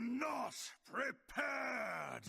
not prepared!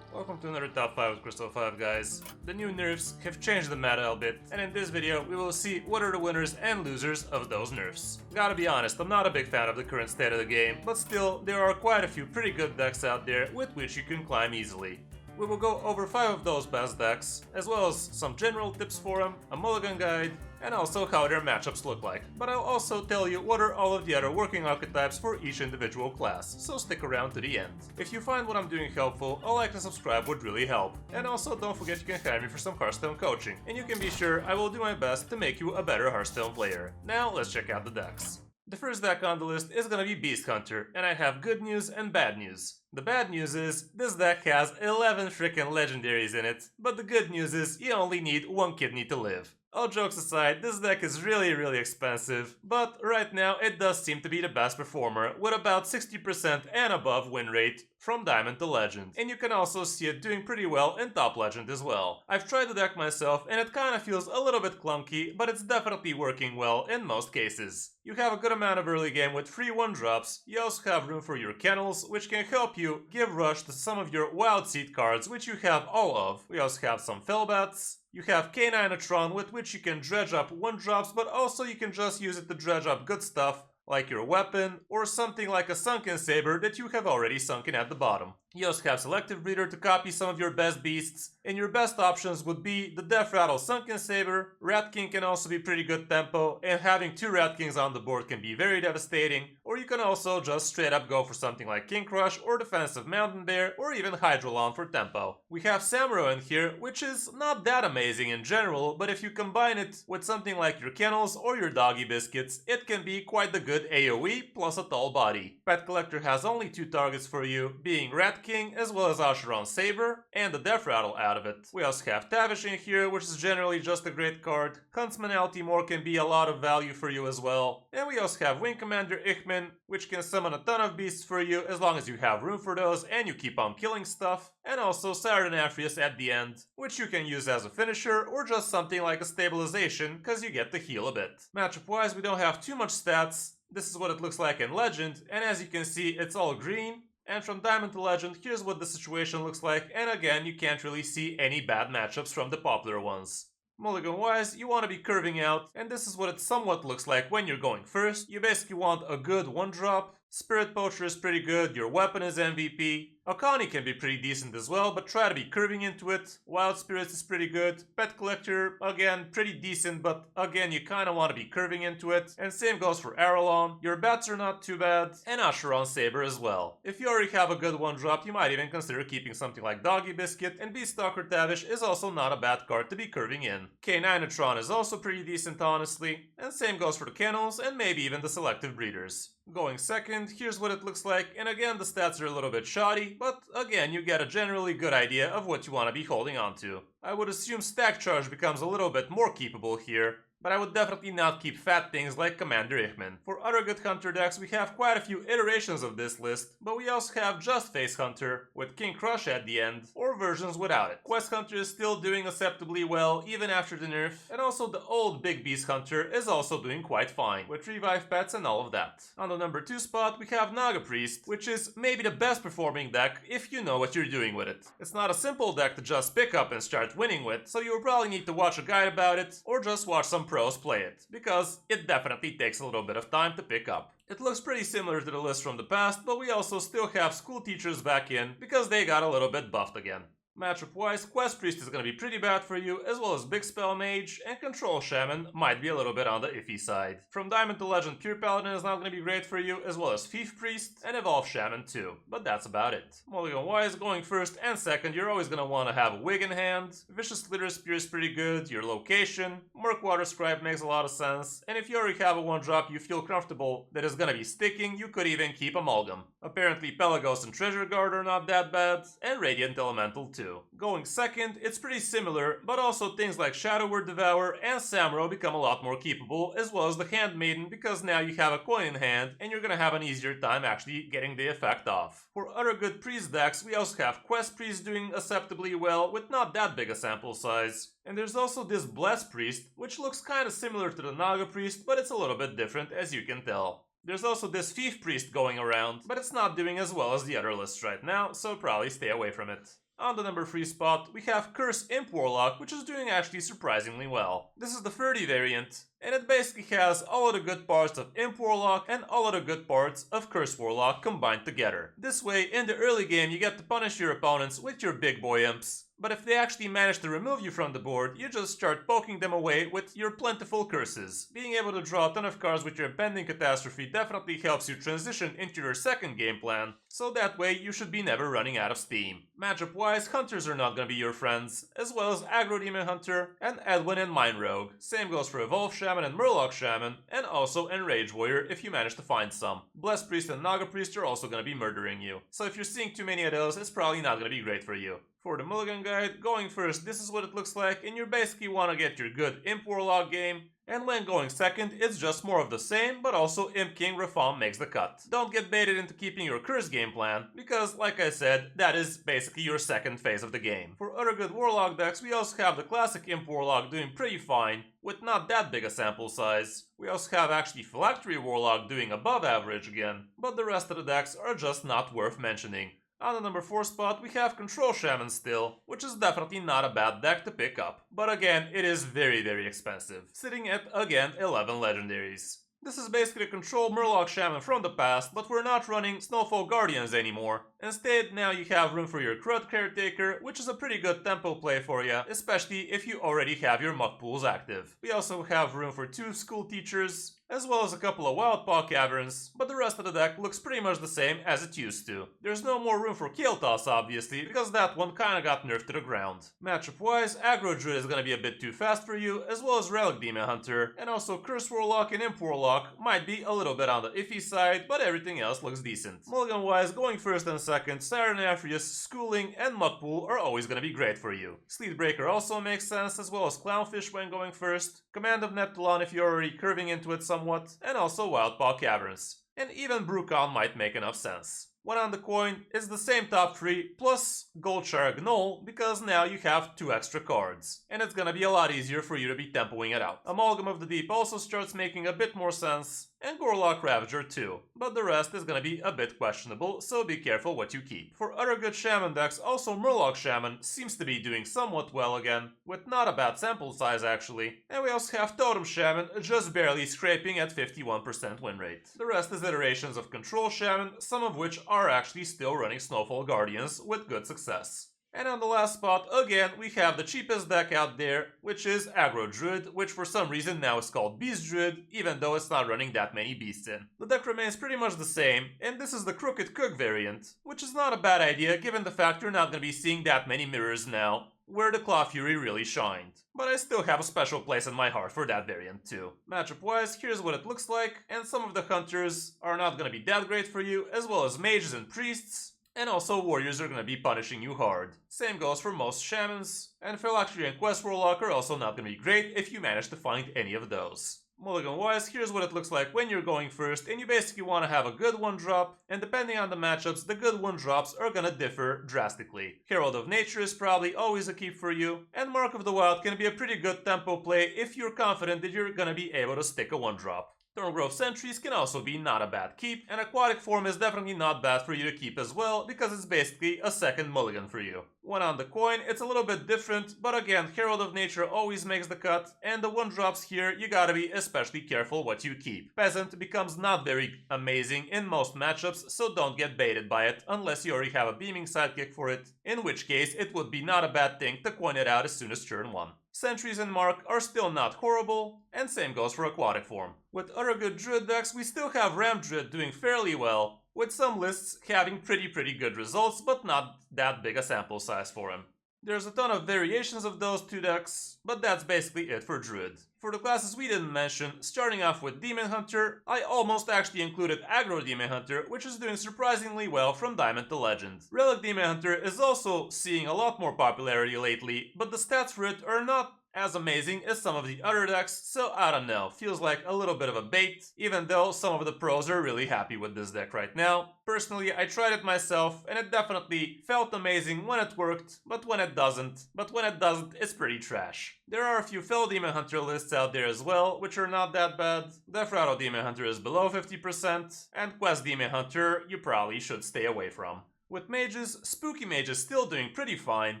Welcome to another top 5 with Crystal 5, guys. The new nerfs have changed the meta a bit, and in this video we will see what are the winners and losers of those nerfs. Gotta be honest, I'm not a big fan of the current state of the game, but still, there are quite a few pretty good decks out there with which you can climb easily. We will go over 5 of those best decks, as well as some general tips for them, a mulligan guide, and also how their matchups look like. But I'll also tell you what are all of the other working archetypes for each individual class, so stick around to the end. If you find what I'm doing helpful, a like and subscribe would really help. And also don't forget you can hire me for some Hearthstone coaching, and you can be sure I will do my best to make you a better Hearthstone player. Now let's check out the decks. The first deck on the list is gonna be Beast Hunter, and I have good news and bad news. The bad news is, this deck has 11 frickin' legendaries in it, but the good news is, you only need 1 kidney to live. All jokes aside, this deck is really expensive, but right now it does seem to be the best performer, with about 60% and above win rate from Diamond to Legend. And you can also see it doing pretty well in Top Legend as well. I've tried the deck myself and it kinda feels a little bit clunky, but it's definitely working well in most cases. You have a good amount of early game with free 1-drops, you also have room for your kennels, which can help you give rush to some of your wild seed cards, which you have all of. We also have some Fellbats. You have K9atron, with which you can dredge up 1-drops, but also you can just use it to dredge up good stuff, like your weapon, or something like a Sunken Saber that you have already sunken at the bottom. You also have Selective Breeder to copy some of your best beasts, and your best options would be the Death Rattle Sunken Saber. Rat King can also be pretty good tempo, and having 2 Rat Kings on the board can be very devastating, or you can also just straight up go for something like King Crush or Defensive Mountain Bear, or even Hydrolon for tempo. We have Samuro in here, which is not that amazing in general, but if you combine it with something like your Kennels or your Doggy Biscuits, it can be quite the good AoE plus a tall body. Pet Collector has only 2 targets for you, being Rat King as well as Asheron Saber, and the Death Rattle out of it. We also have Tavish in here, which is generally just a great card. Huntsman Altimore can be a lot of value for you as well. And we also have Wing Commander Ichman, which can summon a ton of beasts for you as long as you have room for those and you keep on killing stuff. And also Sardanafrius at the end, which you can use as a finisher or just something like a stabilization, because you get to heal a bit. Matchup wise, we don't have too much stats. This is what it looks like in Legend, and as you can see, it's all green. And from Diamond to Legend, here's what the situation looks like, and again, you can't really see any bad matchups from the popular ones. Mulligan wise, you want to be curving out, and this is what it somewhat looks like when you're going first. You basically want a good 1-drop. Spirit Poacher is pretty good, your weapon is MVP. Akani can be pretty decent as well, but try to be curving into it. Wild Spirits is pretty good. Pet Collector, again, pretty decent, but again, you kinda want to be curving into it. And same goes for Aralon. Your bats are not too bad. And Asheron Saber as well. If you already have a good 1-drop, you might even consider keeping something like Doggy Biscuit, and Beastalker Tavish is also not a bad card to be curving in. K9atron is also pretty decent, honestly. And same goes for the Kennels, and maybe even the Selective Breeders. Going second, here's what it looks like, and again the stats are a little bit shoddy, but again you get a generally good idea of what you want to be holding on to. I would assume Stack Charge becomes a little bit more keepable here, but I would definitely not keep fat things like Commander Ichman. For other good Hunter decks, we have quite a few iterations of this list, but we also have Just Face Hunter, with King Crush at the end, or versions without it. Quest Hunter is still doing acceptably well, even after the nerf, and also the old Big Beast Hunter is also doing quite fine, with Revive Pets and all of that. On the number 2 spot, we have Naga Priest, which is maybe the best performing deck if you know what you're doing with it. It's not a simple deck to just pick up and start winning with, so you'll probably need to watch a guide about it, or just watch some pros play it, because it definitely takes a little bit of time to pick up. It looks pretty similar to the list from the past, but we also still have School Teachers back in, because they got a little bit buffed again. Matchup wise, Quest Priest is going to be pretty bad for you, as well as Big Spell Mage, and Control Shaman might be a little bit on the iffy side. From Diamond to Legend, Pure Paladin is not going to be great for you, as well as Thief Priest, and Evolve Shaman too, but that's about it. Mulligan wise, going first and second, you're always going to want to have a Wig in hand. Vicious Glitter Spear is pretty good, your location. Murkwater Scribe makes a lot of sense, and if you already have a 1-drop you feel comfortable that is going to be sticking, you could even keep Amalgam. Apparently Pelagos and Treasure Guard are not that bad, and Radiant Elemental too. Going second, it's pretty similar, but also things like Shadow Word Devourer and Samuro become a lot more keepable, as well as the Handmaiden, because now you have a coin in hand, and you're gonna have an easier time actually getting the effect off. For other good priest decks, we also have Quest Priest doing acceptably well, with not that big a sample size. And there's also this Bless Priest, which looks kinda similar to the Naga Priest, but it's a little bit different, as you can tell. There's also this Thief Priest going around, but it's not doing as well as the other lists right now, so probably stay away from it. On the number 3 spot, we have Kris Imp Warlock, which is doing actually surprisingly well. This is the 30 variant, and it basically has all of the good parts of Imp Warlock and all of the good parts of Kris Warlock combined together. This way, in the early game, you get to punish your opponents with your big boy imps. But if they actually manage to remove you from the board, you just start poking them away with your plentiful curses. Being able to draw a ton of cards with your Impending Catastrophe definitely helps you transition into your second game plan, so that way you should be never running out of steam. Matchup wise, Hunters are not gonna be your friends, as well as Aggro Demon Hunter and Edwin and Mind Rogue. Same goes for Evolve Shaman and Murloc Shaman, and also Enrage Warrior if you manage to find some. Blessed Priest and Naga Priest are also gonna be murdering you, so if you're seeing too many of those, it's probably not gonna be great for you. For the mulligan guide, going first, this is what it looks like, and you basically want to get your good Imp Warlock game, and when going second, it's just more of the same, but also Imp King Rafam makes the cut. Don't get baited into keeping your curse game plan, because like I said, that is basically your second phase of the game. For other good Warlock decks, we also have the classic Imp Warlock doing pretty fine, with not that big a sample size. We also have actually Phylactery Warlock doing above average again, but the rest of the decks are just not worth mentioning. On the number 4 spot, we have Control Shaman still, which is definitely not a bad deck to pick up. But again, it is very expensive, sitting at, again, 11 legendaries. This is basically a Control Murloc Shaman from the past, but we're not running Snowfall Guardians anymore. Instead, now you have room for your Crud Caretaker, which is a pretty good tempo play for you, especially if you already have your muck pools active. We also have room for 2 School Teachers, as well as a couple of Wild Paw Caverns, but the rest of the deck looks pretty much the same as it used to. There's no more room for Kill Toss, obviously, because that one kinda got nerfed to the ground. Matchup wise, Aggro Druid is gonna be a bit too fast for you, as well as Relic Demon Hunter, and also Curse Warlock and Imp Warlock might be a little bit on the iffy side, but everything else looks decent. Mulligan wise, going first and second, Siren Aphrius, Schooling, and Muckpool are always gonna be great for you. Sleetbreaker also makes sense, as well as Clownfish when going first, Command of Neptulon if you're already curving into it somewhat, and also Wild Paw Caverns. And even Brucon might make enough sense. One on the coin is the same top 3 plus Goldshire Gnoll, because now you have 2 extra cards, and it's gonna be a lot easier for you to be tempoing it out. Amalgam of the Deep also starts making a bit more sense, and Gorlock Ravager too, but the rest is gonna be a bit questionable, so be careful what you keep. For other good Shaman decks, also Murloc Shaman seems to be doing somewhat well again, with not a bad sample size actually, and we also have Totem Shaman just barely scraping at 51% win rate. The rest is iterations of Control Shaman, some of which are actually still running Snowfall Guardians with good success. And on the last spot, again, we have the cheapest deck out there, which is Aggro Druid, which for some reason now is called Beast Druid, even though it's not running that many beasts in. The deck remains pretty much the same, and this is the Crooked Cook variant, which is not a bad idea given the fact you're not going to be seeing that many mirrors now, where the Claw Fury really shined. But I still have a special place in my heart for that variant too. Matchup wise, here's what it looks like, and some of the Hunters are not going to be that great for you, as well as Mages and Priests. And also Warriors are gonna be punishing you hard. Same goes for most Shamans, and Phylactery and Quest Warlock are also not gonna be great if you manage to find any of those. Mulligan wise, here's what it looks like when you're going first, and you basically want to have a good 1-drop, and depending on the matchups, the good 1-drops are gonna differ drastically. Herald of Nature is probably always a keep for you, and Mark of the Wild can be a pretty good tempo play if you're confident that you're gonna be able to stick a 1-drop. Thorngrove Sentries can also be not a bad keep, and Aquatic Form is definitely not bad for you to keep as well, because it's basically a second mulligan for you. One on the coin, it's a little bit different, but again, Herald of Nature always makes the cut, and the 1-drops here, you gotta be especially careful what you keep. Peasant becomes not very amazing in most matchups, so don't get baited by it, unless you already have a beaming sidekick for it, in which case it would be not a bad thing to coin it out as soon as turn 1. Sentries and Mark are still not horrible, and same goes for Aquatic Form. With other good Druid decks, we still have Ram Druid doing fairly well, with some lists having pretty good results, but not that big a sample size for him. There's a ton of variations of those 2 decks, but that's basically it for Druid. For the classes we didn't mention, starting off with Demon Hunter, I almost actually included Aggro Demon Hunter, which is doing surprisingly well from Diamond to Legend. Relic Demon Hunter is also seeing a lot more popularity lately, but the stats for it are not as amazing as some of the other decks, so I don't know, feels like a little bit of a bait, even though some of the pros are really happy with this deck right now. Personally, I tried it myself, and it definitely felt amazing when it worked, but when it doesn't, it's pretty trash. There are a few Fellow Demon Hunter lists out there as well, which are not that bad. Death Rattle Demon Hunter is below 50%, and Quest Demon Hunter you probably should stay away from. With mages, Spooky Mage is still doing pretty fine,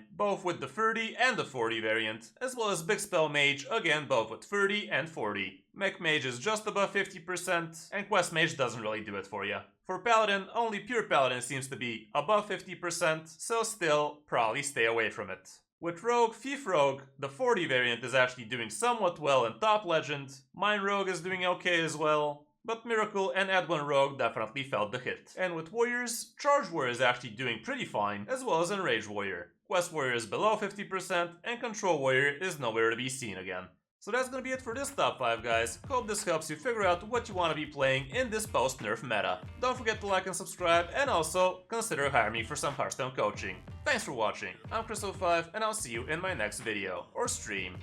both with the 30 and the 40 variant, as well as Big Spell Mage, again both with 30 and 40. Mech Mage is just above 50%, and Quest Mage doesn't really do it for you. For Paladin, only Pure Paladin seems to be above 50%, so still, probably stay away from it. With Rogue, Thief Rogue, the 40 variant is actually doing somewhat well in Top Legend, Mine Rogue is doing okay as well, but Miracle and Edwin Rogue definitely felt the hit. And with Warriors, Charge Warrior is actually doing pretty fine, as well as Enrage Warrior. Quest Warrior is below 50%, and Control Warrior is nowhere to be seen again. So that's gonna be it for this top 5, guys. Hope this helps you figure out what you want to be playing in this post-nerf meta. Don't forget to like and subscribe, and also consider hiring me for some Hearthstone coaching. Thanks for watching. I'm Kris05, and I'll see you in my next video or stream.